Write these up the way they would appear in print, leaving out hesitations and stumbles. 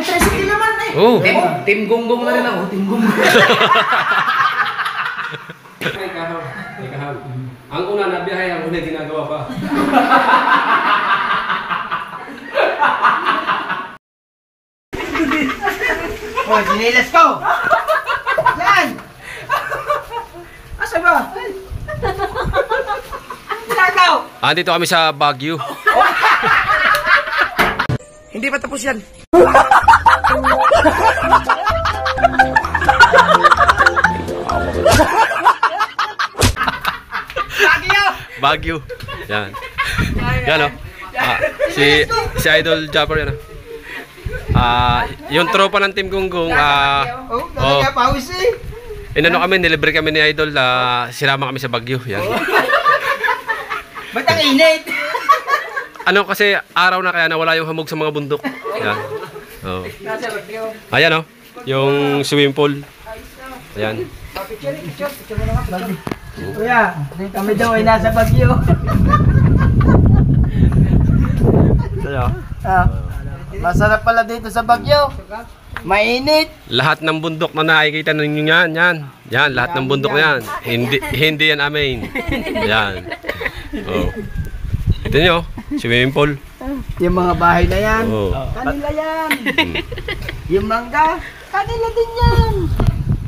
tricycle naman eh. Oh. Team gonggong na rin ako. Team gonggong. Ay, kahap. Ang una na biyahe, ang una ginagawa pa. Oh, sinilas ko! Yan! Asa ba? Nagaw! Andito kami sa Baguio. Hindi pa tapos yan. Baguio. Yan. Yan o. Si Idol Japper yan o. Yung tropa ng Team Gonggong. Talaga pawis eh. Inano kami, nilibre kami ni Idol. Sinama kami sa Baguio. Yan. Ba't ang init? Ano kasi araw na kaya nawala yung hamog sa mga bundok. Yan. Oh. Ayan o. Yung swimming pool. Ayan. Kuya, kami daw ay nasa Baguio. Masarap pala dito sa Baguio. Mainit. Lahat ng bundok na nakikita ninyo yan. Yan, lahat ng bundok na yan. Hindi yan amin. Yan. Oh. Ito nyo, swimming pool. Yung mga bahay na yan. Oh. Kanila yan. Yung mangga, kanila din yan.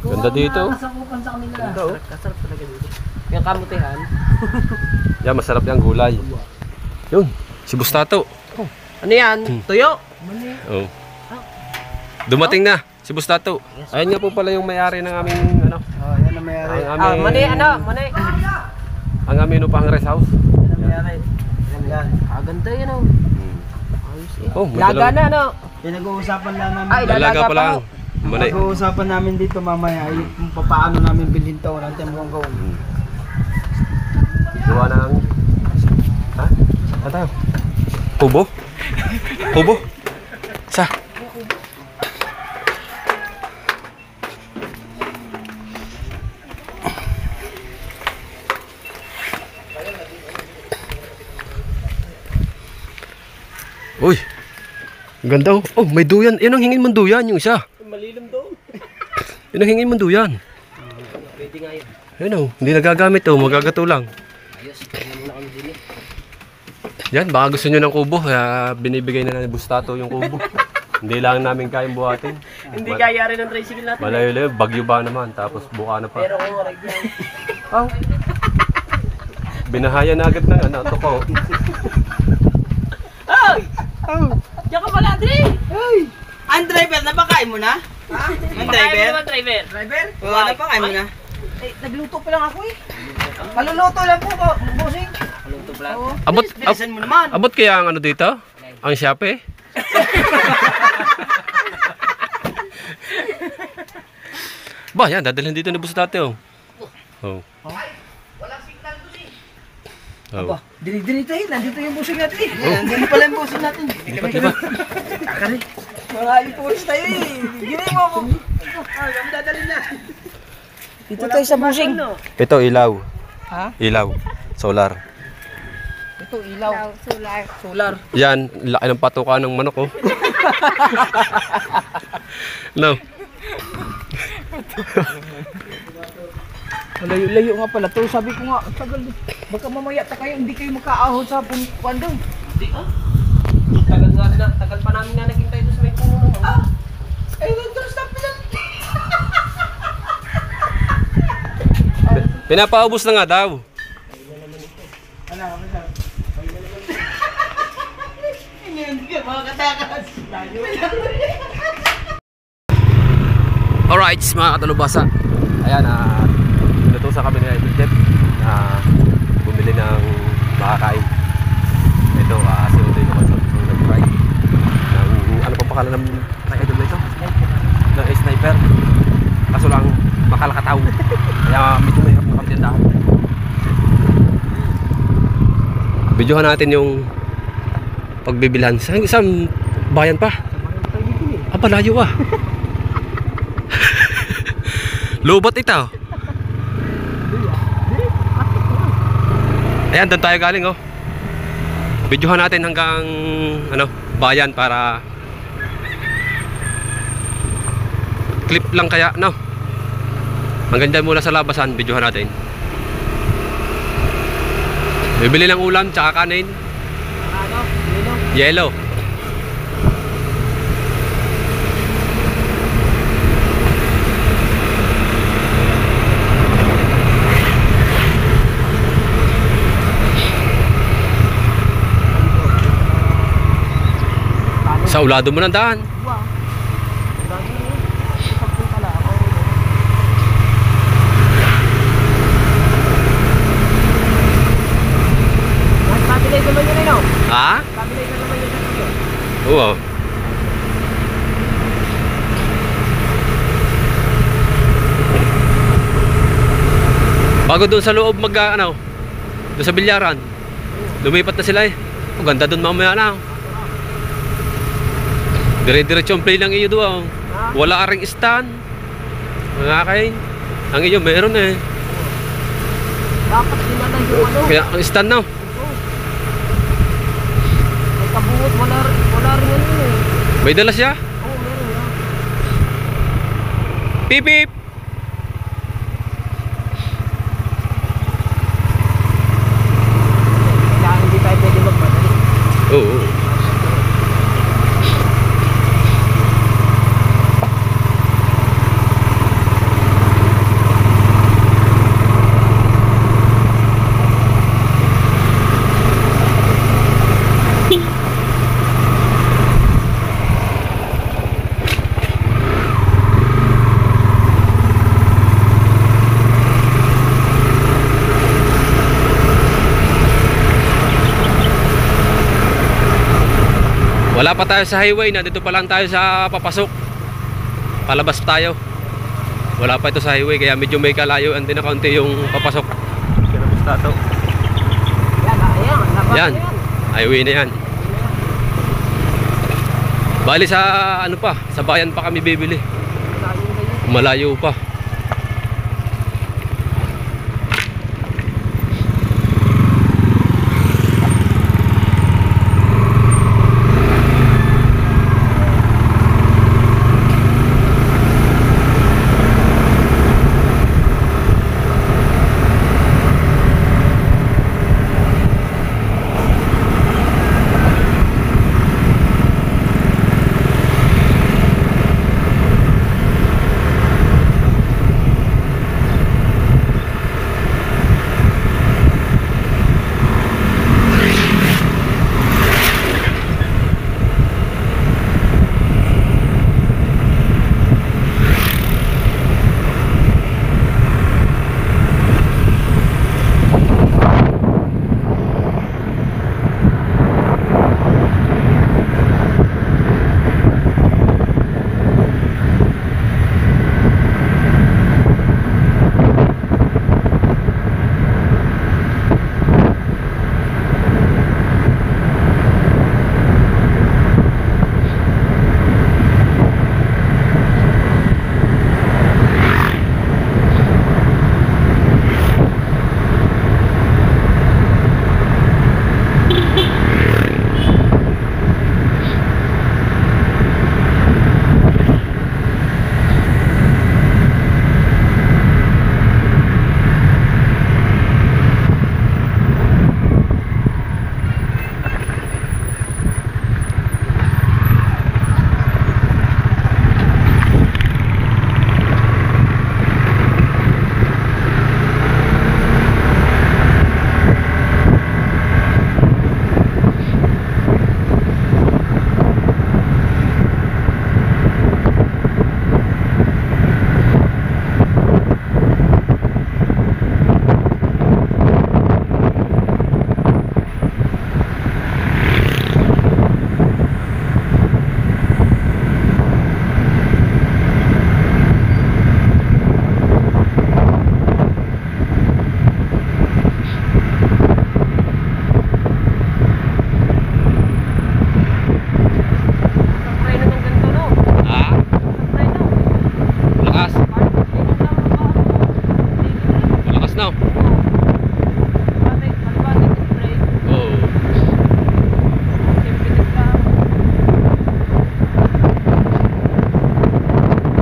Ganda dito. Kasakupan sa kanila. Ganda oh. Kasarap talaga dito. Yung kamutihan. Yan, masarap yung gulay. Yun, si Bustato. Ano yan? Tuyo? Oh. Dumating na si Bustato. Ayun nga po pala yung may-ari ng aming ano. Oh, yan ang may-ari. Mani. Ang aming upang rest house. Yan ang may-ari. Yan. Ganda yan oh. Ayos eh. Oh, Laga na no? Pinag-uusapan lang namin. Ay, dalaga pa lang. Mani. Pinag-uusapan namin dito mamaya ay kung paano namin bilhin to ng Team Gonggong. Gawa ng... Ha? Ano tayo? Kubo? Kubo? Sa? Uy! Ang ganda oh. Oh, may duyan. Yan ang hingin mong duyan, yung isa. Malilim doon. Yan ang hingin mong duyan. Pwede nga yun. Yan oh. Hindi nagagamit oh. Magagato lang. Ayos. Kaya muna kami din eh. Yan, baka gusto nyo ng kubo. Kaya binibigay na ng Bustato yung kubo. Hindi lang namin kayang buhatin. Hindi kaya rin ng tricycle natin. Malayo-layo. Bagyo ba naman. Tapos buka na pa. Pero kung orig yan. Oh. Binahayan na agad ng ano. Ito ko. Diyan ka pala, Adri! Ang driver, napakain mo na? Ha? Ang driver? Driver? Oo, napakain mo na? Eh, nagluto pa lang ako eh. Maluluto lang po ko, bossing. Maluluto pa lang? Bilisan mo naman. Abot kaya ang ano dito? Ang Shopee? Ba, yan. Dadalhin dito ni Bustato. Oh. Walang signal doon eh. Oh. Aba, diri-diri tayo. Nandito yung busing natin eh. Nandito pala yung busing natin. Diba? Kari. Maraming pulis tayo eh. Gini mo ako. Ay, ang dadalhin na. Dito tayo sa busing. Ito, ilaw. Ha? Ilaw. Solar. Ito, ilaw. Solar. Yan, laki ng patuka ng manok oh. No. Layo-layo nga pala to. Sabi ko nga, tagal. Baka mamaya kayo, hindi kayo makaahon sa punuan doon. Hindi ah. Tagal pa namin na naghintay doon sa may puno naman. Ah! Eh, nandun sa pilang. Pinapaubos na nga daw. Ano, hindi ka makakatakas. Alright, mga katalubasa. Ayan, inutusan kami ni Idol Jet na bumili ng makakain. Ito, si Uday naman sa nag-try ng, ano pang pangalan ng Idol na ito? Ng sniper. Kaso lang, makalakataw. Kaya medyo mahirap na kami tindahan. Videohan natin yung pagbibilhan. Sa isang bayan pa. Palayo ah. Lubot ito. Ayan, doon tayo galing oh. Videohan natin hanggang ano, bayan para clip lang kaya, no? Hanggang dyan muna sa labasan, videohan natin. Bibili ng ulam, tsaka kanin. Ano? Yellow. Sa ulado mo ng daan. Wow. Dami yun. Isang pala ako. Stabilize naman yun eh, no? Ha? Stabilize naman yun sa video. Oo. Bago doon sa loob ano, doon sa bilyaran. Lumipat na sila eh. Ang ganda doon mamaya lang. Dire-diretso ang play lang iyo doon. Wala ka ring stand. Mga kain. Ang iyo meron eh. Dapat din na yung ano. Kaya ang stand na. May kabuot, wala rin yan yun eh. May dala siya. Oo, meron yan. Pip pip. Kailangan hindi tayo pwede magmadali. Oo. Wala pa tayo sa highway, nandito pa lang tayo sa papasok. Palabas tayo. Wala pa ito sa highway, kaya medyo may kalayuan din na kaunti yung papasok. Kinamusta ito? Yan. Yan, highway na yan. Bali sa ano pa, sa bayan pa kami bibili. Malayo pa.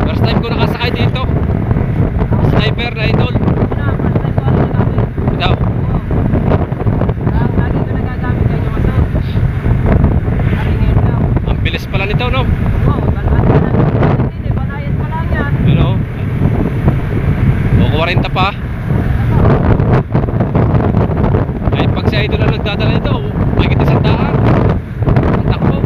First time ko 40 pa. Ay pag siya ito lang nagdadala nito, may kita sa daan. Ang takbo.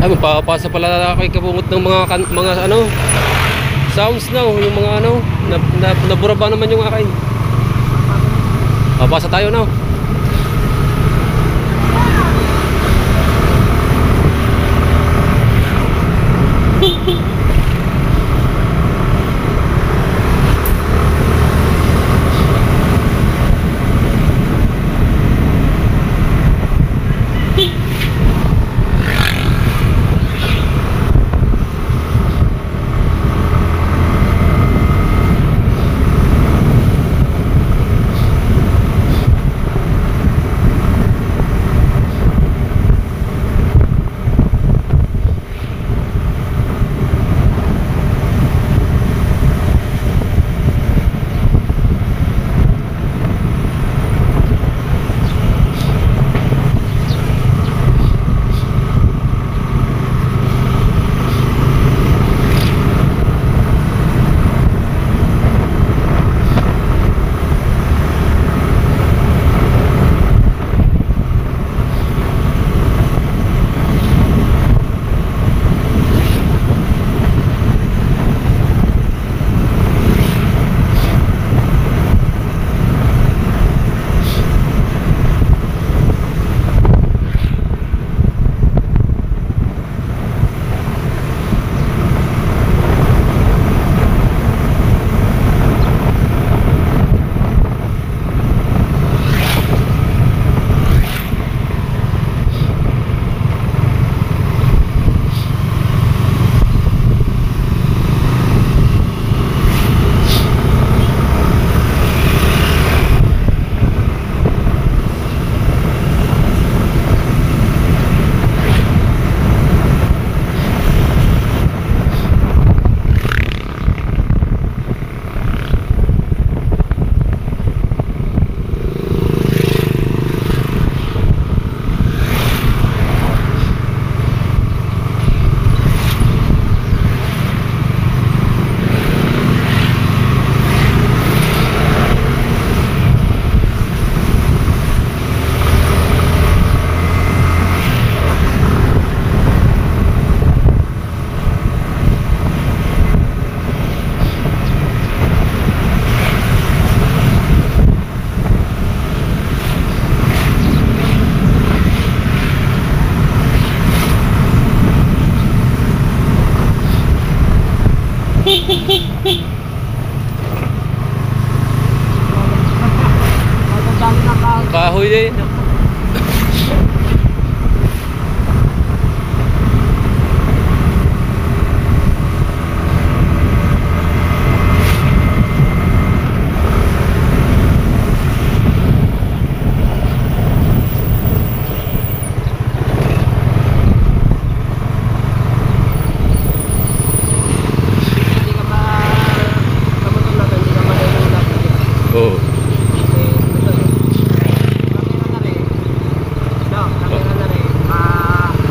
Ay, magpapasa pala kay kabungot ng mga ano sounds now, yung mga ano nabura ba naman yung akin. Papasa tayo now. kahoy din. Oo.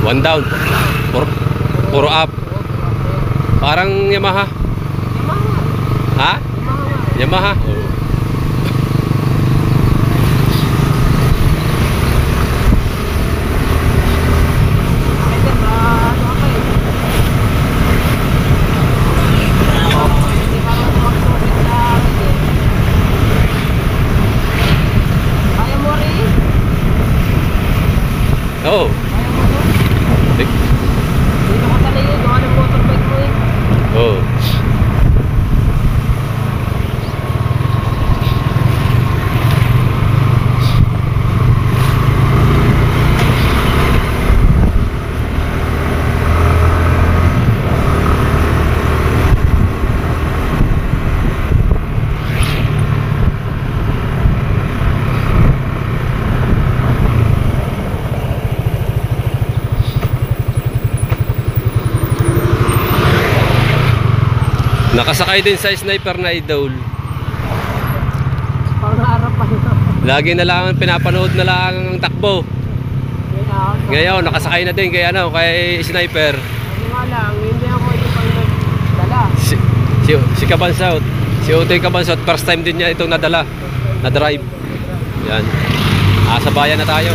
One down. Puro up. Parang Yamaha. Ha? Yamaha. Oo. Oo. Oo. Nakasakay din sa sniper na idol. Lagi na lang pinapanood na lang ang takbo. Ngayon nakasakay na din kay ano, kay sniper. Hindi ako dala. Si Kabansot. Si Utoy Kabansot, first time din niya itong nadala. Na drive. Yan. Sa bayan na tayo.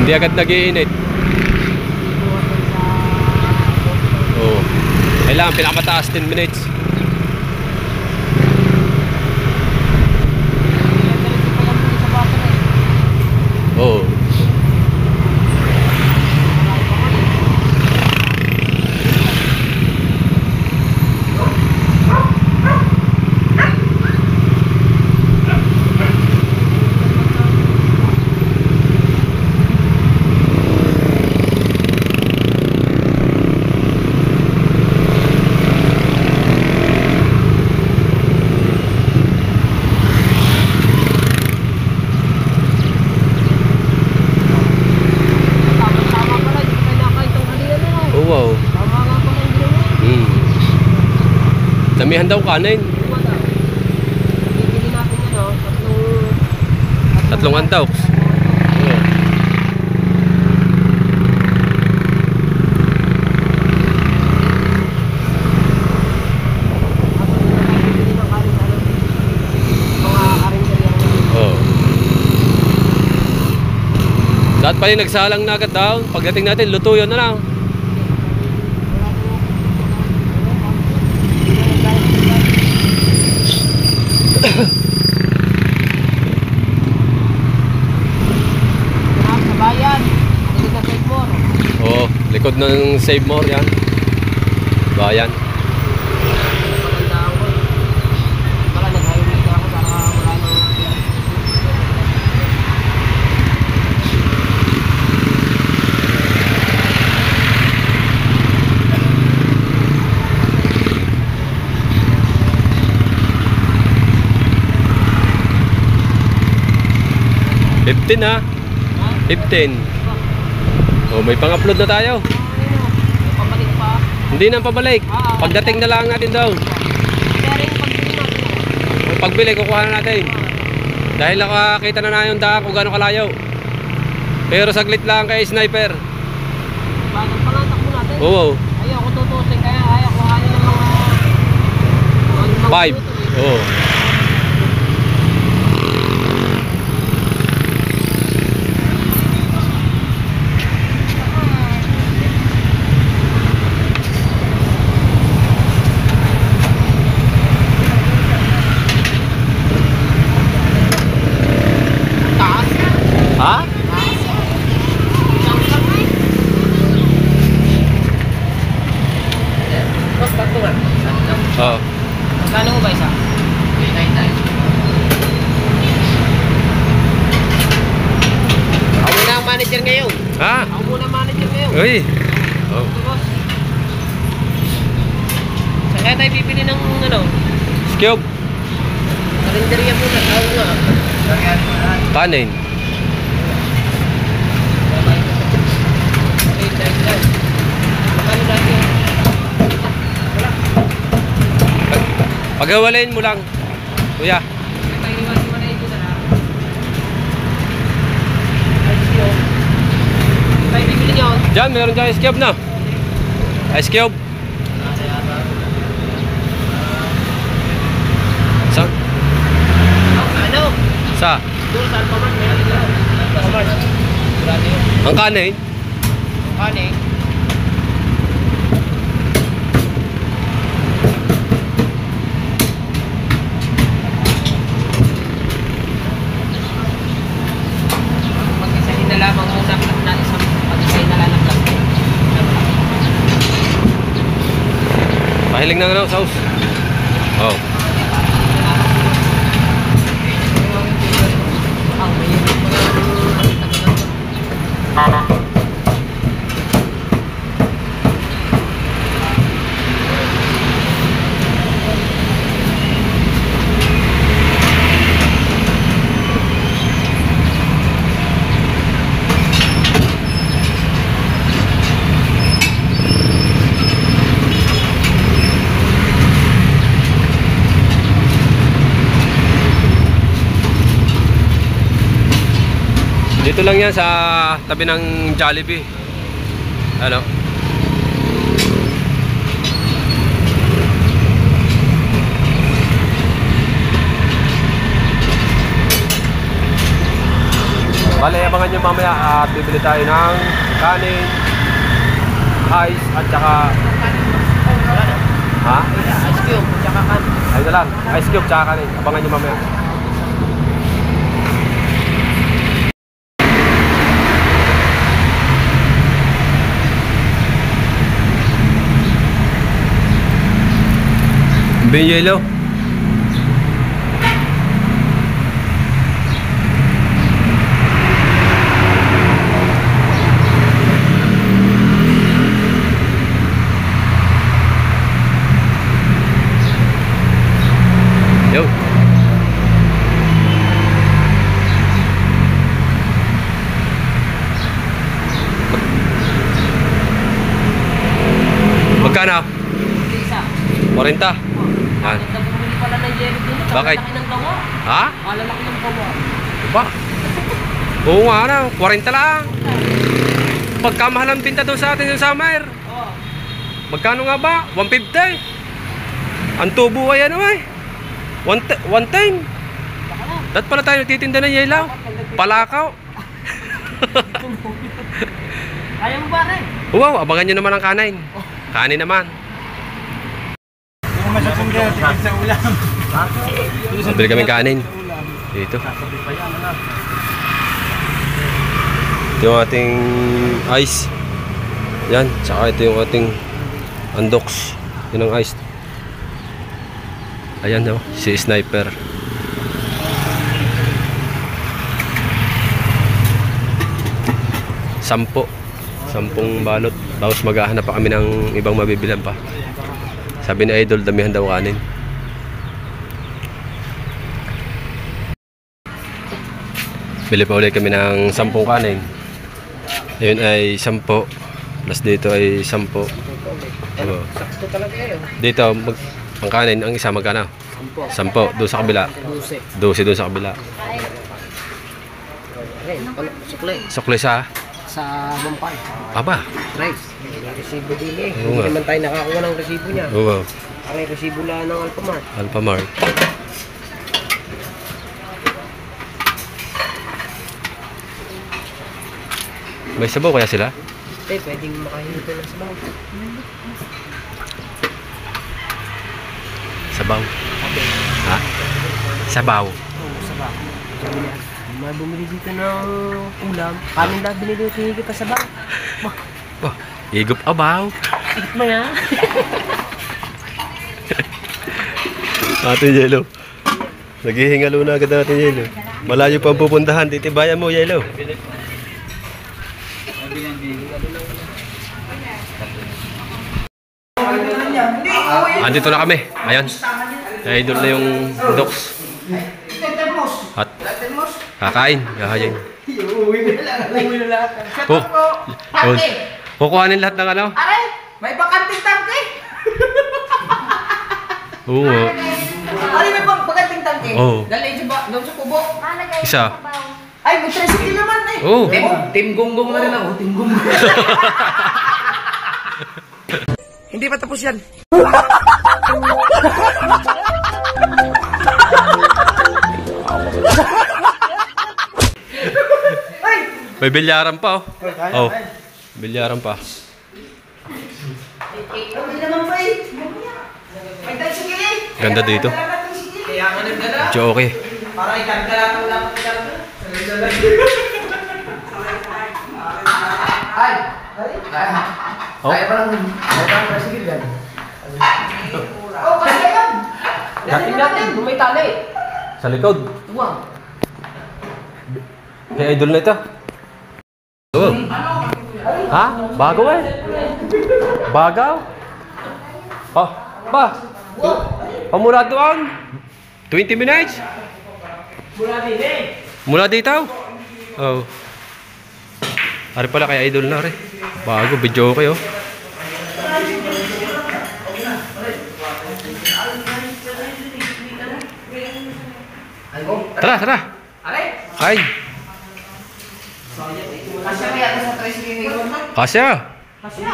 Hindi agad nag-iinit. Oo. Kailangan pinakamataas 10 minutes. Oo. Damihan daw kanin. Bibili natin yan, tatlong antaw. Dapat pala nagsalang na agad daw. Pagdating natin, luto yun na lang. Oh, likod ng Save More yan. Bayan. Ha? 15. Oh, may pang-upload na tayo. Pabalik pa. Hindi na pabalik. Pagdating na lang natin daw. Pagbili, kukuha na natin. Dahil nakakita na yung daan kung gano'ng kalayo. Pero saglit lang kay sniper. Bagong pangatak mo natin? Oo. Ayaw ko tutusin kaya ayaw ko hanin ng mga 5. Oo. Uy! Oh. Saan kaya tayo bibili ng ano? Skyob! Karinderya muna. Tawag nga. Kanin. Pagawalayin mo lang, kuya. Diyan, meron dyan ice cube na. Ice cube. Sa? Ano? Sa? Doon sa Alphamart, meron dito. Alphamart. Ang kanin? Kanin. Mag-isahin na lamang mo sa na isang pag-isahin na lamang lang. Pahiling na nga sauce. Oh. Dito lang yan sa tabi ng Jollibee. Ano? Bale, abangan nyo mamaya at bibili tayo ng kanin, ice at saka... Ha? Ice cube, tsaka kanin. Ayun na lang, ice cube tsaka kanin. Abangan nyo mamaya. Ben yellow. Yo. Magkano? Isa. 40. Yan. Bumili pala ng jelly din. Bakit? Malalaki ng gawa. Ha? Malalaki ng gawa. Ba? Oo nga na, 40 lang. Pagkamahal ang pinta doon sa atin yung summer. Oo. Magkano nga ba? 150. Ang tubo ay ano ay? 110. Dapat pala tayo nagtitinda ng yelaw. Palakaw. Kaya mo ba rin? Wow, abangan nyo naman ang kanin. Kanin naman. Bili kaming kanin. Dito. Ito yung ating ice. Yan. Tsaka ito yung ating undox. Yun ang ice. Ayan o. Si Sniper. Sampung balot. Tapos maghahanap pa kami ng ibang mabibilan pa. Sabi ni Idol, damihan daw kanin. Bili pa ulit kami ng 10 kanin. Ayun ay 10. Plus dito ay 10. Sakto talaga yun. Dito, ang kanin, ang isa magkano? 10. Doon sa kabila. 12 doon sa kabila. Sukle. Sukli sa? Sa Bompay. Aba. Rice. Resibo din eh. Oo nga. Hindi naman tayo nakakuha ng resibo niya. Oo. Ang resibo lang ng Alphamart. Alphamart. May sabaw kaya sila? Pwedeng makahinto ng sabaw. Sabaw. Ha? Sabaw. Oo, sabaw. May bumili dito ng ulam. Kanin lang binili ko higit pa sabaw. Oh, higop abaw. Higit mo yan. Ate Yelo. Naghihingalo na agad natin Yelo. Malayo pa ang pupuntahan. Titibayan mo Yelo. andito na kami. Ayan. Idol na yung dogs. At kakain. Kakain. Kukuhanin lahat ng ano? Aray! May bakanting tangke! Oo. Aray, may bakanting tangke? Oo. Dali doon sa kubo. Isa. Ay, may tricycle naman eh. Oo. Team gonggong na rin ako. Team gonggong. Hindi pa tapos yan. May bilyaran pa, oh. Oh. Bilyaran pa. Hindi naman pa eh. May tricycle eh. Ganda dito. Kaya nga nagdala. Okay. Para ikarga lang ang dapat ikarga. Ay! Oh. Kaya pa lang tricycle yan. Oh, kasi yan. Dating natin, may tali. Sa likod. Tuwang. Kaya idol na ito. Oh. Ha? Bago eh. Bagaw. Oh, ba? Pamula doon. 20 minutes. Mula dito. Oh. Ari pala kaya idol na rin. Bago, video okay oh. Tara, tara. Ay. Kasya kaya sa tricycle ni Ron? Kasya. Kasya.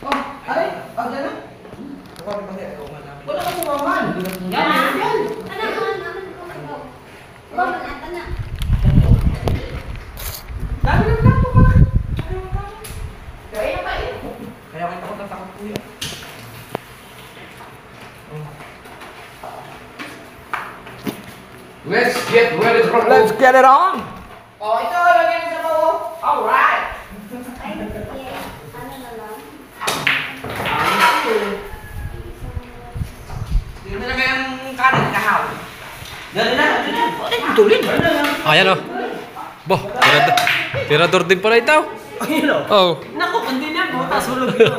Oh, aray. Oh, gano'n? Wala ka sumaman. Yan, yan. Dami lang lang po mga. Kaya pa eh. Kaya kita ko tatakot po yun. Let's get ready to roll. Let's get it on. Oh, ito. Lagyan sa bawo. Alright. Hindi talaga yung kanin kahaw. Dali na. Tulin. Ayan oh. Boh, tirador din pala ito. Ayun o. Oh. Naku, hindi na. Butas hulog yun.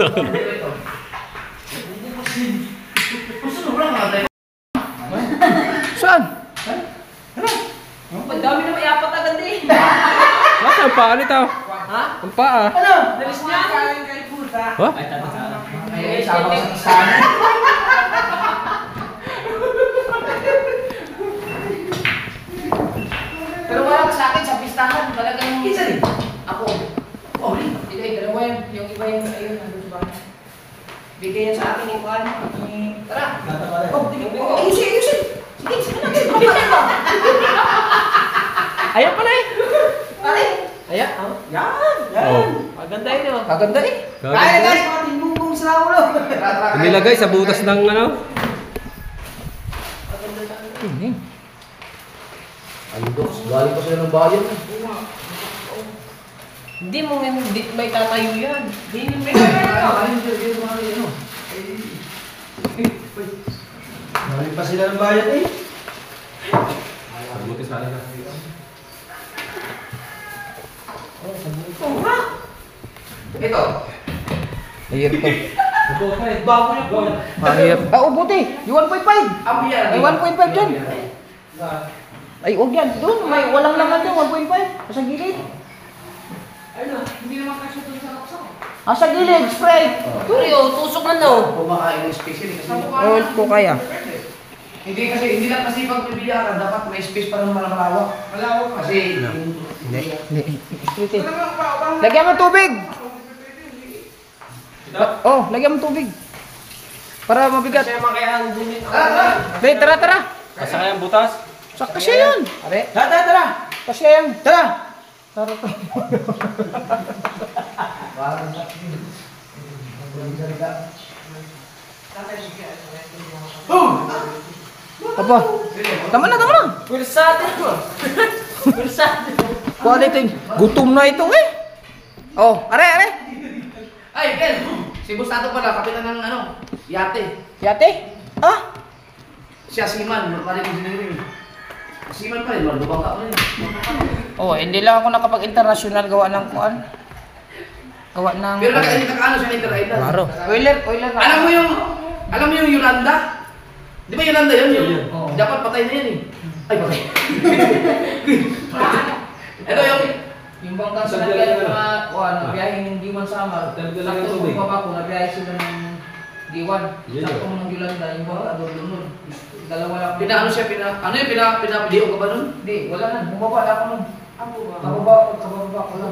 Saan? Ang dami na may apat agad eh. Nasa ang paa nito? Ha? Ang paa. Ano? Dalis niya? Kain kay puta. Ha? Ay, sama sa sana. Pero wala sa akin sa pistahan. Talagang isa rin. Ako. Oh, hindi. Dalawa yan. Yung iba yung ayun. Nandun sa bahay. Bigay yan sa akin yung kuhan. Tara. Oh, ayusin, ayusin. Sige, sige natin. Ayan pala eh. Pare. Ayan. Yan. Yan. Oh. Maganda yun oh. Maganda eh. Gaganda. Kaya guys, mga tingbong sa ulo. Nilagay sa butas ng ano? Ay, Docs, galing pa sila ng bayan. Hindi mo may tatayo yan. Hindi mo may Galing pa sila ng bayan eh. Buti sana na. Ito. Ayun to. Bago niya po. Mahirap. Ah, buti. Yung 1.5. May 1.5 dyan. Ay, huwag yan. Doon, may walang laman dyan. 1.5. Sa gilid. Ano? Hindi naman kasi doon sa laksa. Sa gilid, spray. Turi, tusok na no. Kumakain ng space yun kasi. Po kaya. Hindi lang kasi pag bibiyaran, dapat may space para malawak. Malawak kasi. Lagyan mo tubig. Oh, lagyan mo tubig. Para mabigat. Dali, tara, tara. Kasaya ang butas. Sakta siya yan. Tara, tara. Kasya yan. Tara. Tara, tara. Apa? Tama na, tama na. Pulsado mo. Pulsado. Quality. Gutom na ito eh. Oh, are, are. Ay, Ken! Si Bustato pala, kapitan ng ano, yate. Yate? Ah? Siya, Siman, maling engineering. Siman pa rin, malubang ka pa rin. Oh, hindi lang ako nakapag-international gawa ng kuan. Gawa ng... Pero nakaano siya ng Idol. Klaro. Oiler na. Alam mo yung Yolanda? Di ba Yolanda yun? Oo. Dapat patay na yan eh. Ay, patay. Ito Yung bangka sa Dagdagan nagyan na mga biyaheng Diwan Samar. Dagdagan Sakto ng sa tubig. baba ko, nabiyahe sila ng Diwan. Yun Sakto yun. mo ng Yolanda, yung bangka doon nun. Dalawa lang. pinapideo ka ba nun? Hindi, wala na. Bumaba na ako nun. Kababa ko lang.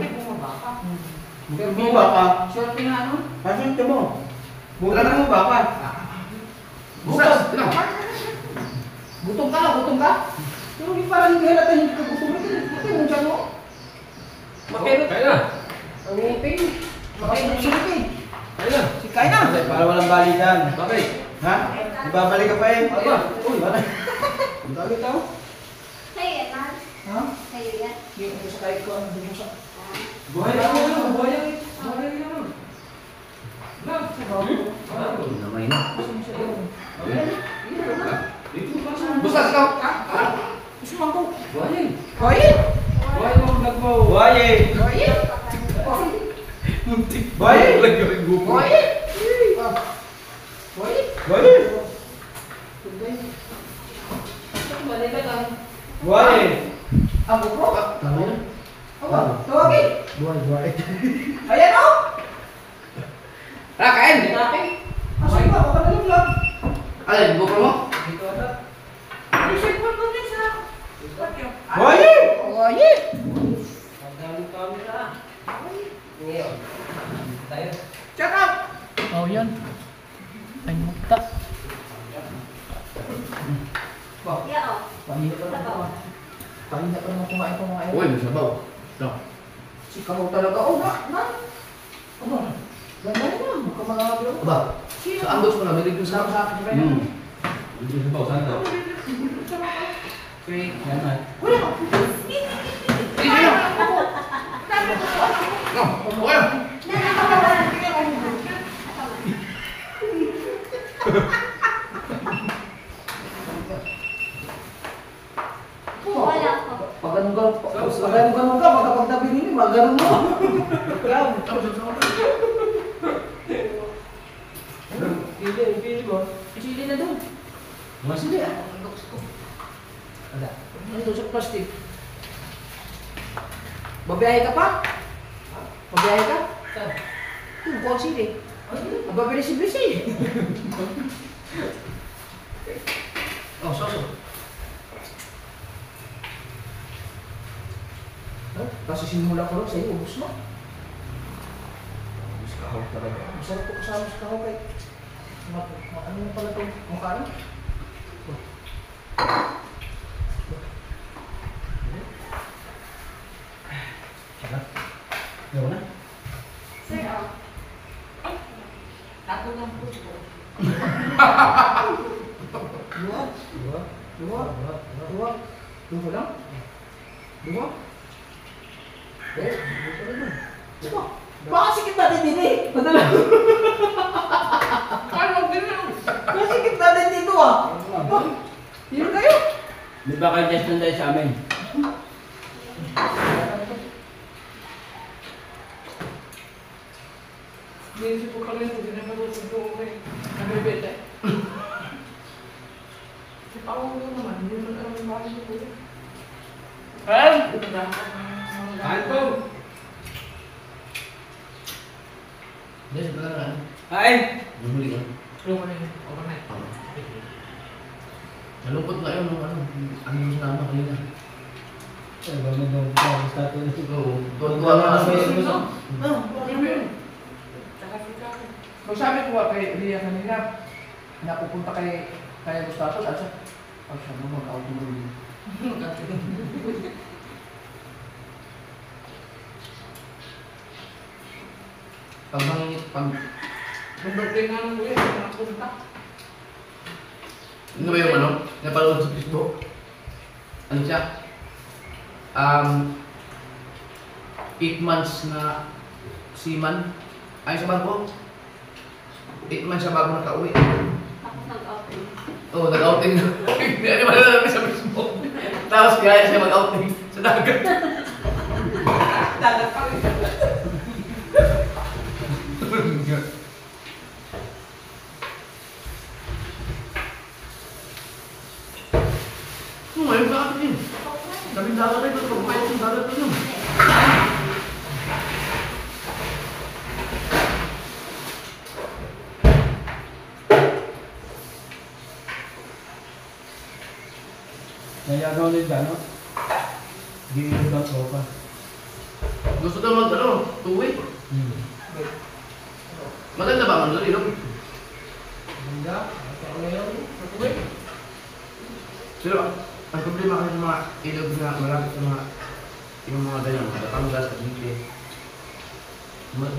Pero Bumaba ka? Short na ano? Pasunto mo. Wala na mo ba ka? Bukas! Gutom ka? Pero di parang hindi halata hindi ka gutom. Ito yung dyan mo. Makirot. Kaya na. Ang ngipin. Makirot si Ricky. Kaya na. Si Kay na. Para walang balikan. Bakit? Ha? Ibabalik ka pa eh. Aba. Uy, wala. Ang dami tao. Ha? Yung sa Kay ko, ano dun sa... Buhay na ako. Buhay na. Buhay na naman. Namay na. Dito pa sa. Bukas ikaw! Gusto mo ko? Buhay. Hoy! Buhay mo vlog mo. Buhay! Hoy! Buhay! Hoy! Hoy! Buhay! Buhay! Ang GoPro? Tama na. Aba, tawagin! Buhay! Ayan o! Tara, kain! Asan ba? Baka nalaglag. Alin, bukro mo? Dito ata. Ay, cellphone ko din sa... Buhay! Hoy! Ang dami camera. Ngayon. Tayo. Check out! Oh, yan. Ay, mukta. Pahinga pa naman kumain pa mga Uy, may sabaw. No. Si Kamo talaga. Oh, na. Aba, ganda na. Mukhang mga bro. Aba, sa ambush mo na, may ligyo sa Sa akin ba Hmm. yan? Dito sa pausan to. Okay. Yan na. Wala. Sige na! No, okay na. Pag ganun ka, magkapagtabi nini, mag ganun mo. Yaw. Pili mo. Sili na doon. Mas Sili ah. Ada. Ano sa plastic? Babiyahe ka pa? Babiyahe ka? Ito, buwan sili. Babili-bisi. Oh, soso. Kasi sinimula ko lang sa'yo, ubus mo. Ubus ka ako talaga. Masarap ko kasama sa kaho kay... Ano na pala ito? Mukha na? Sarap. Yaw na. Dua. Dua lang? Dua? Eh, dua. Baka sikit natin din eh. Madala. Baka sikit natin dito ah. Yun kayo. Di ba kayo just tayo sa amin? Hindi po kami hindi na malusog ko kay nagbebete. Si Paolo naman, hindi naman alam yung bakit ko. Kain po. Hindi, sa pala na. Ay! Bumuli ka. Overnight. Nalungkot nga yun, ano yung sinama kanina. Ay, ba mo daw pa sa atin? Oo, tuwan-tuwa na sa iyo. So sabi ko nga kay Ria kanina, napupunta kay Gustato, at siya, siya mo mag-auto mo rin. Nag-birthday nga nung ulit, napunta. Ano ba yung ano? Napanood sa Facebook? Ano siya? 8 months na seaman. Ay sa bangko. 8 months siya bago nakauwi. Oo, nag-outing. Hindi naman na sa Facebook. Tapos kaya siya mag-outing sa dagat. Dagat pa rin. Ngayon ka atin. Sabi dagat na ito, pagpapayat yung dagat na yun. Nayagaw na yung gano'n. Gilid ng tropa. Gusto daw mag, tuwi. Maganda ba ang ilog? Ganda. Tuwi. Pero, ang problema kasi sa mga ilog na malapit sa mga yung mga ganyan, mga Batangas at Libre.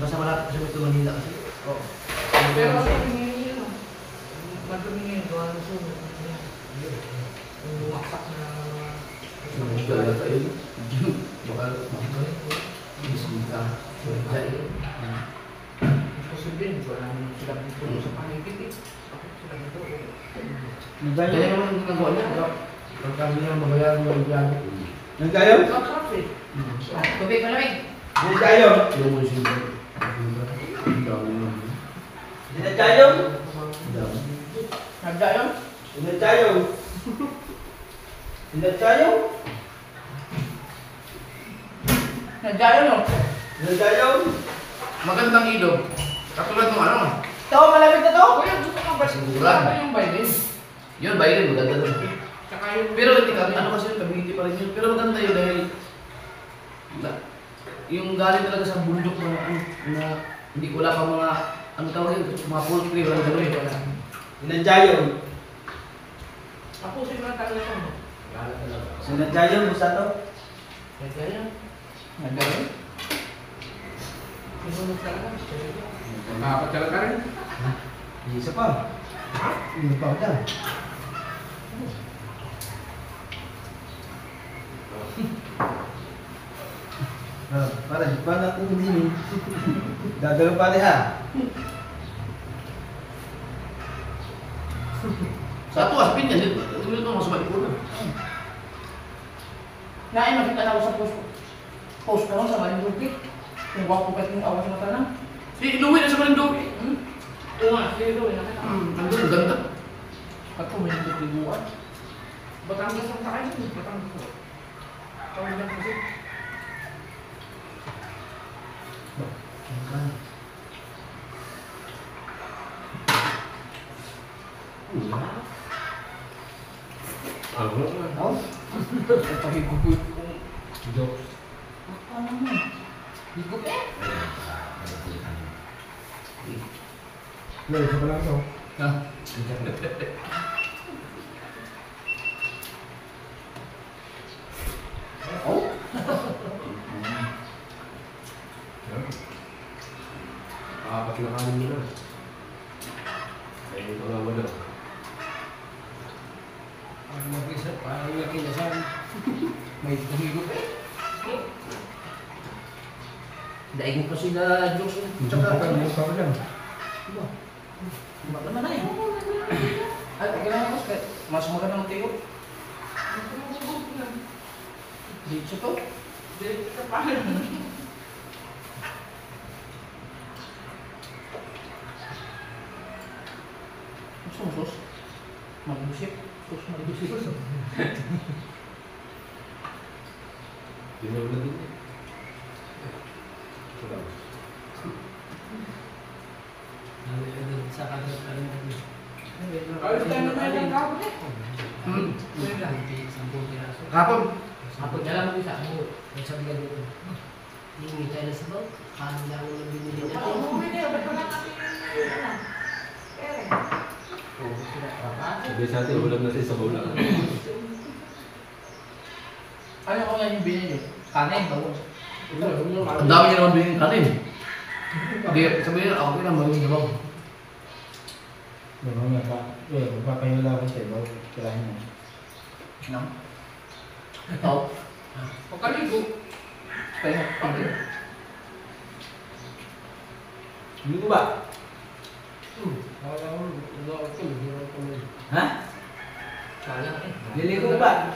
Basta malapit sa Metro Manila kasi. Oo. Pero sa tingin nyo, madumingin ko ano sa yung lumaksak na Yung gala sa ilog. Baka, isita. posibleng wala naman sila dito sa paligid eh. Sila dito eh. Kaya Nagkayo? naman ang ginagawa niya. Pagkami niya mabayaran ng biyahe. Nagkayo? Sarap eh. Tubig malamig. Nagkayo? Yung mga simple. Nagkayo? Nagdayon? Nagkayo? Nagkayo? Nagdayon no? Nagkayo? Magandang ilog. Katulad ng ano. Ito, malamig na to? Kuya, gusto kang basta. Siguran. Saka yung bailin. Yun, bayan, maganda doon. Saka yung... Pero ano kasi yun, Cavite pa rin yun. Pero maganda yun dahil yung galing talaga sa bundok na ano, na hindi ko wala pa mga ano tawag yun, mga poultry, wala gano'n eh. Wala. Nagkayo? Ako siguro talaga ito. Wala talaga. So nagkayo mo sa to? Nagdayon? Nagdayon? Isunod talaga. Nakapatsala ka rin. Isa pa. Ano pa ako dyan? Para di pa na kung hindi. Dadalo pa rin ha. Sa ato, asapin yan. Ito ito mga sumali ko na. Nain, nakita na ako sa post ko sa Malinduki. Yung wako pa yung awas mata na. Si Louie na sa Malinduki. Oo nga, sige doon, nakita ko. Nandun, ang ganda. Ako may nagtitibuan. Batangas ang tayo, Batangas ko. Tawag lang kasi. Ako? Pahigupit ko. Jokes. Ano mo? Higupit? Wala, isa pa lang ito. Ha? Oh? Apat na kanin mo na. Ay, ito nga mo na. Parang nakilasan. May higupit. Daig mo pa sila, Diyos. Tsaka, ano pa ko dyan? Maganda na yun. Ay, teka lang ako. Mas maganda ng tiyo. Dito to? Dito ka pa. Gusto mo sos? Mag-busip. Sos mag-busip. Yun na din. Sa kanil pa rin natin. Ayos tayo na may lang kapon eh. Kapon. Ako na lang isa mo. May sabi ka dito. Hindi tayo na sabaw. Paano lang ang binili natin? Umuwi na yun. Ba't wala natin Sabi sa atin, ulam natin sa bola. ano ko nga yung binili? Kanin, bawang. Ang dami niya naman bilhin kanin. Hindi, sabihin ako pinamagin na ba? Diba nga pa? Magpapahinala ko sa'yo. Bago kailangan mo. No? Oo. Pagkaligo. Pahinga. Pahinga. Hindi ko ba? Ha? Liligo ba?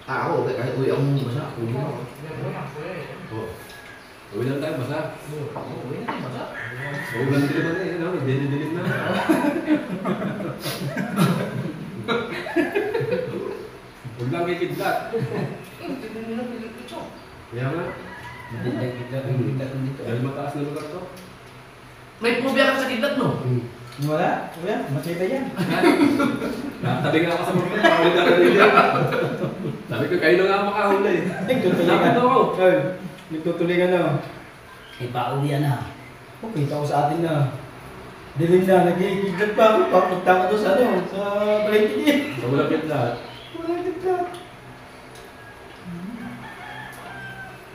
Ah, ako, kahit uwi ako mong basa, uwi ako. Oo. Uwi lang tayo, basa. Uwi na tayo basa. Uwi lang din naman eh, no? Dilim-dilim na. magkikidlat. Kaya nga. Dahil mataas na lugar to. May phobia ka sa kidlat, no? Wala? Kuya, matay ba yan? Tabi nga ako sa mga pagkakawin na nila. Sabi ko, kayo na nga makahula eh. Nakapit ako. Nagtutulingan na. Ipauwi yan na. Okay, ito sa atin na. Dilim na, nagkikiglat pa ako. Papunta ko to sa ano, sa Valentin. Sa walang kidlat. Walang kiglat.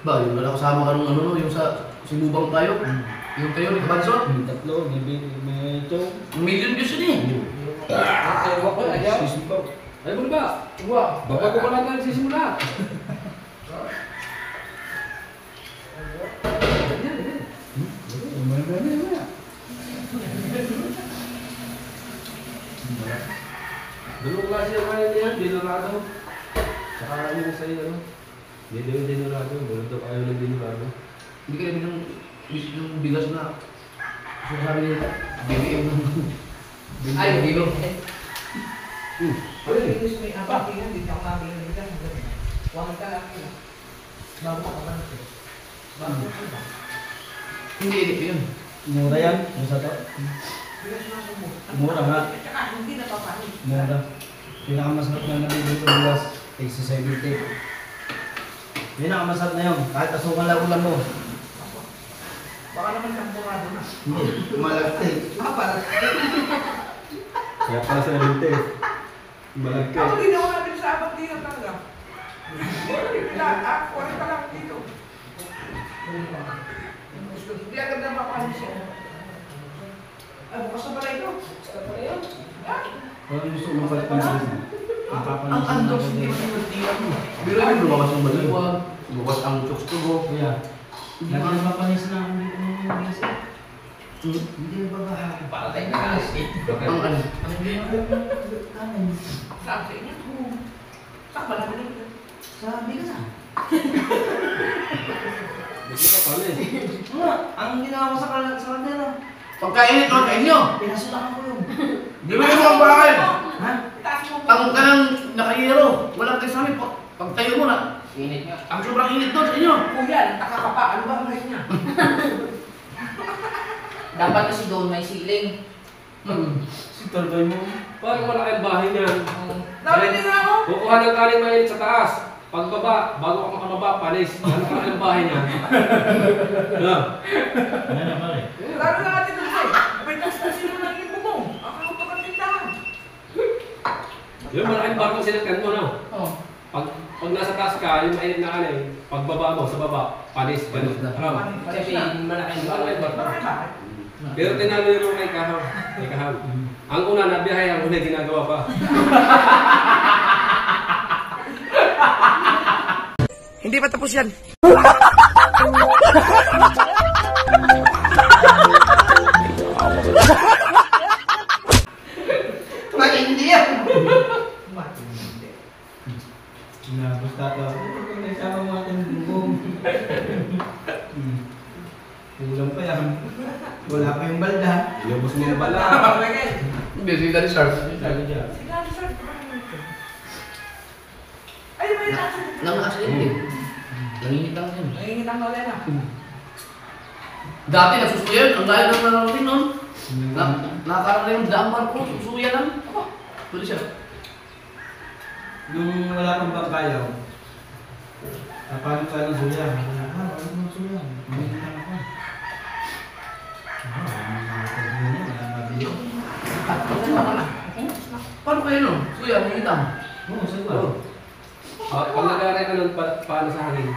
Ba, yung wala kasama ka nung ano, no? Yung sa sinubang tayo. Yung kayo, ni Kabansot. May tatlo, may ito. Million views yun eh. Ay, ano ba? Baka ko pala tayo nagsisimula. Dalawang klase ang kaya niya, dinurado. Saka yung sa'yo, ano? Hindi daw yung dinurado. Dalawang daw ayaw ng dinurado. Hindi ka namin yung bigas na. Sabi nila, BBM ng... Ay, BBM. Pag-inis mo yung apatingan, hindi ako namin ka. Huwag ka lang yun. Bago ka pa nito. Bago ka ba? Hindi, yun. Mura yan, mura to. Mura nga. Hindi na papanin. Mura. Pinakamasarap na nalibig ko buwas. Takes 70. Pinakamasarap na yun. Kahit asukan lang ulam mo. Baka naman kampurado na. Hindi, malagte. Kaya pala sa LT. Malagkay. Ako din ako natin sa abang dito talaga. Wala ka lang dito. Hindi agad na mapanin siya. Ay, bukas na pala ito. Bukas na pala yun. Kung gusto mo palit ng sila. Ang andos, hindi mo yung nagtira mo. Pero yun, lumakas ang baliwag. Lumakas ang chokes to go. Kuya, lagi na mapanis na ang dito ng bigas. Hindi na ba Para tayo nakalas eh. Ang ano? Ang hindi na saan sa inyo? Saan ba naman ito? Sa bigas ah. Hindi ka pala eh. Nga, ang ginawa ko sa kaldera. Pagkainit, pagkain nyo. Pinasulakan ko yun. Di ba yung mga bakal? Ha? Itaas mo Ang kanang nakahiro. Walang kayo sa amin. Pag tayo mo na. Init nga. Ang sobrang init doon sa inyo. Kuya, nakakapa. Ano ba ang height niya? Dapat kasi doon may ceiling. Si Torboy mo. Parang malaki ang bahay niyan. Dami din ako. Kukuha ng kanin mainit sa taas. Pagbaba, bago ka makababa, panis. Ano ka ang bahay niyan? Ano na pare? Lalo na natin doon sa'yo. May taas na sila ng ibo mo. Ako pa kang tindahan. Yung malaking barko sinagkan mo, no? Oo. Pag nasa taas ka, yung mainit na kanin, pagbaba mo sa baba, panis. Panis na. Kasi malaking barko. Malaki ba? Pero tinalo yung kay Kahaw. Kay Kahaw. Ang una nabiyahe, ang huli ginagawa pa. Hindi pa tapos yan. Matindi yan. Basta to. Kung nagsama mo ating bubong. Kulang pa yan. Wala pa yung balda. Ilubos mo yung bala. Busy ka ni Sharp. Ay, may taas. Nangaas din eh. Nanginit lang yan. Nangingit ang wala na. Dati nagsusuyan. Ang gaya ng narating nun. Nakakarang rin yung daang barko. Susuyan lang. Pwede siya. Nung wala pang bangkayaw, paano ka ng suya? Wala ng suya. Hindi na ako. Paano kayo nun? Suya, nangitam. Oo, siguro. Pag nag-aaral ka nun, paano sa hangin?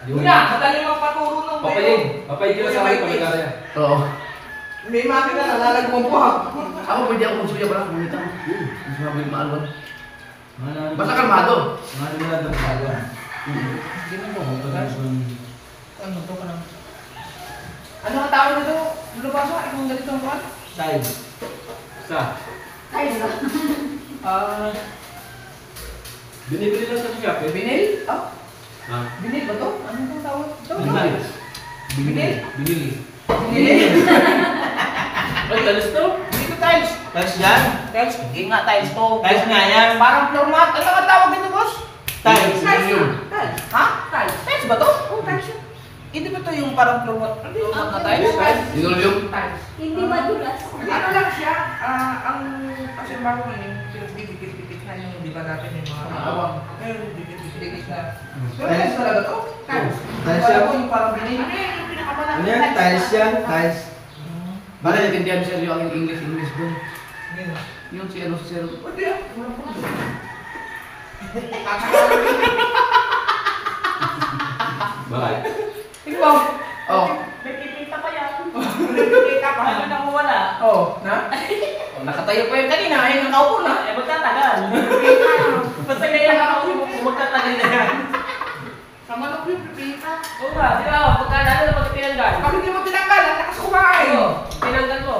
Kuya, madali magpaturo ng Papayig ka sa hangin pag nag-aaral. Oo. May makina na lalagmang po. Ako pwede ako magsuya pala. Nangitam. Mas mabalik maalwan. Basta Basta kalmado. mga nila daw kaya. Hindi mo Ano po. pa na Ano to ka lang? Ano ang tawag nito? Lubasa? Itong ganito ang kuwan? Time. Sa? Ay, na. Binibili lang sa shop eh. Binil? Oh, Ha? binil ba to? Ano itong tawag? Ito? Binili. Binil? Binili. Binil? Ay, talis to? Dito tiles. Tiles yan? Tiles, hindi nga tiles to. Tiles nga yan. Parang floor mat. Ano nga tawag dito, boss? Tiles. Tiles. Ha? Tiles. Tiles ba to? Oo, tiles yun. Hindi ba to yung parang floor mat? Ano yung mga tiles? Linoleum? Tiles. Hindi madulas. Ano lang siya, ang kasi bago ngayon, pinagdidikit-dikit na yung di ba natin yung mga awang. Ngayon, dikit-dikit na. Pero tiles talaga to? Tiles. Tiles Wala yan. ko yung parang binili. Ano yung pinakamalaki? Ano yan? Tiles yan? Tiles. Bala, natindihan siya yung English doon. Ngayon. Yun si ano si Sir. Pwede yan. Walang problema. Bakit? Ikaw. Oh. Nagkikita pa yan. Nakikita ka. Ano nang wala? Oh, na? Oh, nakatayo pa yun kanina. Ayun, nakaupo na. Eh, magtatagal. Basta ganyan ako, magtatagal na yan. Sama na ko yung pipita. Oo nga, di ba? Pagkalala na pagkatinanggal. Bakit hindi mo tinanggal? Ang lakas kumain. Oo, tinanggal ko.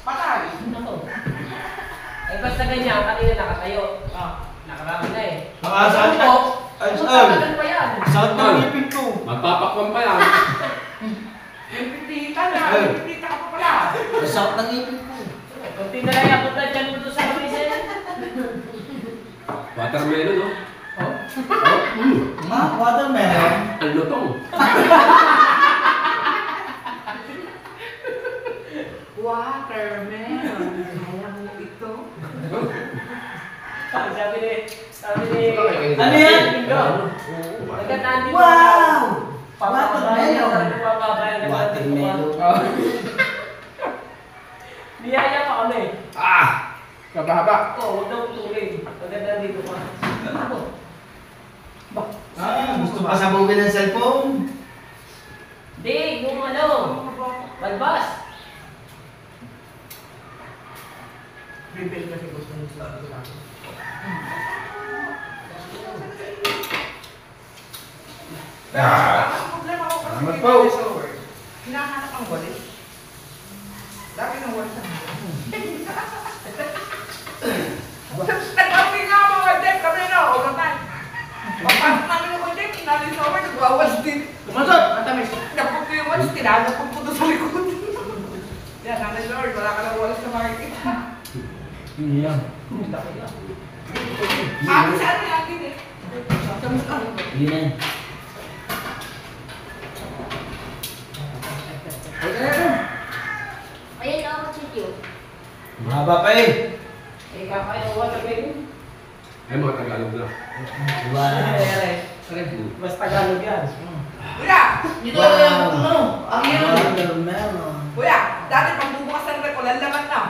Patay. Ako. Eh, basta ganyan, kanina nakatayo. Nakarami na eh. Nakasaan ko. Ay, Magtatagal pa yan. Sakit ng ipin ko. Magpapakwan pa yan. Yung pipita na. Yung pipita ka pa pala. Sakit ng ipin ko. Kunti na lang ako na dyan mo to sa prison. Watermelon, no? Ma, watermelon. Ang lutong. Watermelon. Kaya mo ito. Sabi ni, Ano yan? nagandaan dito. Wow! Watermelon. Watermelon. Watermelon. Niyaya pa kami. Kabahaba. Oo, huwag daw tuloy. Nagandaan dito pa. Gusto pa sabugin ng cellphone? Di, yung ano, balbas. Bibili kasi gusto nyo sa Ang problema ko kasi Salamat dito po. sa work, hinahanap ang walis. Dami ng walis ang nagkapi nga mga Jeff kami na, o batay. Papasok namin ako Jeff, inalis sa work, nagwawas din. Kumasot! Matamis. Napag ko yung walis, tinanong ko po sa likod. Yan, nanay Lord, wala ka ng walis na makikita. Iya. Sabi sa ano yan, din eh. Yan. Ayan ako, Chidyo. Mahaba pa eh. Eh, kakain ng watermelon. Ay, mga Tagalog na. Mas Tagalog yan. Kuya, Dito yung ano? ang yun. Watermelon. Kuya, dati pag bubukas ng rep, walang laman na.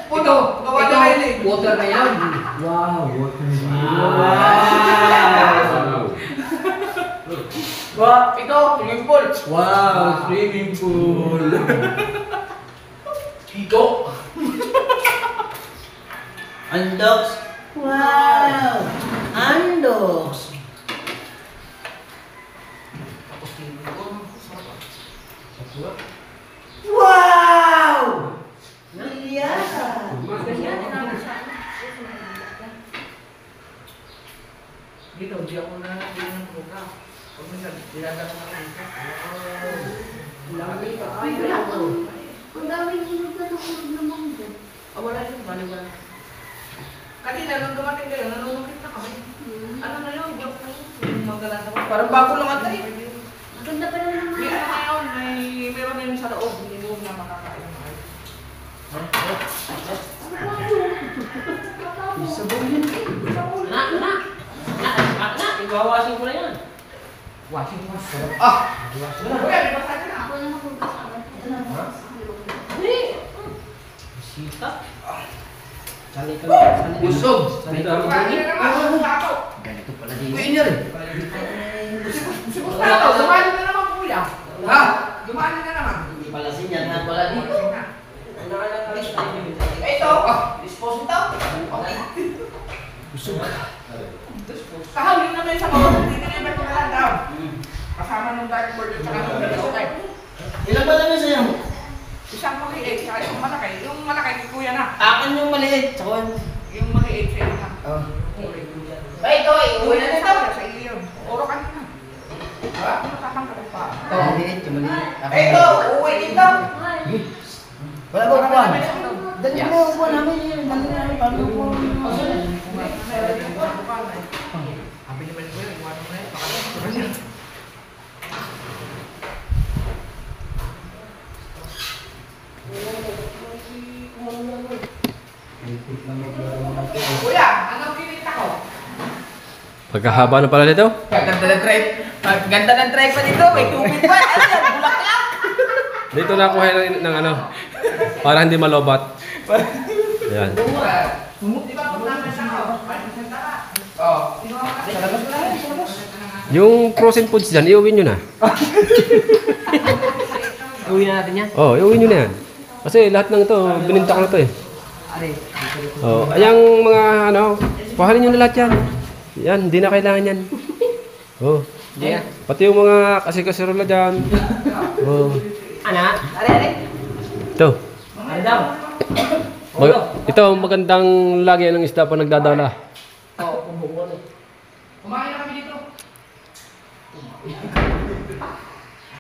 Puno. Gawa na kayo eh. Water na yan. Wow, watermelon. Wow! Ito, swimming pool. Wow, swimming pool. Ito. Undogs. Wow, undogs. Wow! Yeah. Dito, di ako na ng buka. Pag minsan, dinadala ko na dito. Ang daming hulog na nahulog ng mangga. Wala yun, bali-bali. Kanina, nung dumating kayo, nanunukit na kami. Ano na yun, joke na yun. Magdala sa parang bago lang ata eh. Ang ganda pa naman ng Hindi mga. na ngayon, meron na yun sa loob. Hindi mo na makakain ng kayo. Iwawasin ko na yan. Washing mo. Ah! Kuya, di ba sa akin Ako na magugas agad. Hindi. Sita. Sali ka lang. Sali. Busog. Sali Dito ka ako. lang. Kuya, naman, sato. Ganito pala din. Kuya niya rin. Si Gustavo, dumali na naman kuya. Ha? Dumali na naman. Hindi pala sinya nga pala dito. Ito, dispose ito. Busog. Kahawin na may sa mga hindi ko na daw. Kasama ng dartboard at saka ng dalaway. Ilan ba namin sa'yo? Isang maliit, saka isang malaki. Yung malaki, kay kuya na. Akin yung maliit. Tsaka Yung maliit, sa'yo na. Oh. Ito, uwi na nito. Sa iyo. Oro ka na. Ha? Nakakangkap pa. Maliit, yung maliit. Ito, uwi dito. Wala ba kuwan? Ito. Dali na yung buwan namin yun. Dali na yung paano po. Happy naman ko yun. Iwan mo na yun. Baka naman. Kuya, anong kinita ko? Pagkahaba na pala nito. Ganda ng drive. Ganda ng drive pa dito. May tubig pa. Ano yan? Bulaklak. Dito na kuha ng ano, para hindi malobat. Ayan. Di ba kung namin siya ako? Oo. Sa labas mo na yun. Sa labas. Yung frozen foods dyan, iuwi nyo na. Uwi na natin yan. Oh, iuwi nyo na yan. Kasi lahat ng ito, bininta ko na ito eh. Oh, ayang mga ano, pahalin nyo na lahat yan. Yan, hindi na kailangan yan. Oh. Yeah. Pati yung mga kasi-kaserola dyan. Oh. Ana? Ito. Ano daw? Ito, magandang lagi ng isda pa nagdadala. Oo, kung bukuan eh. Kumain na kami dito.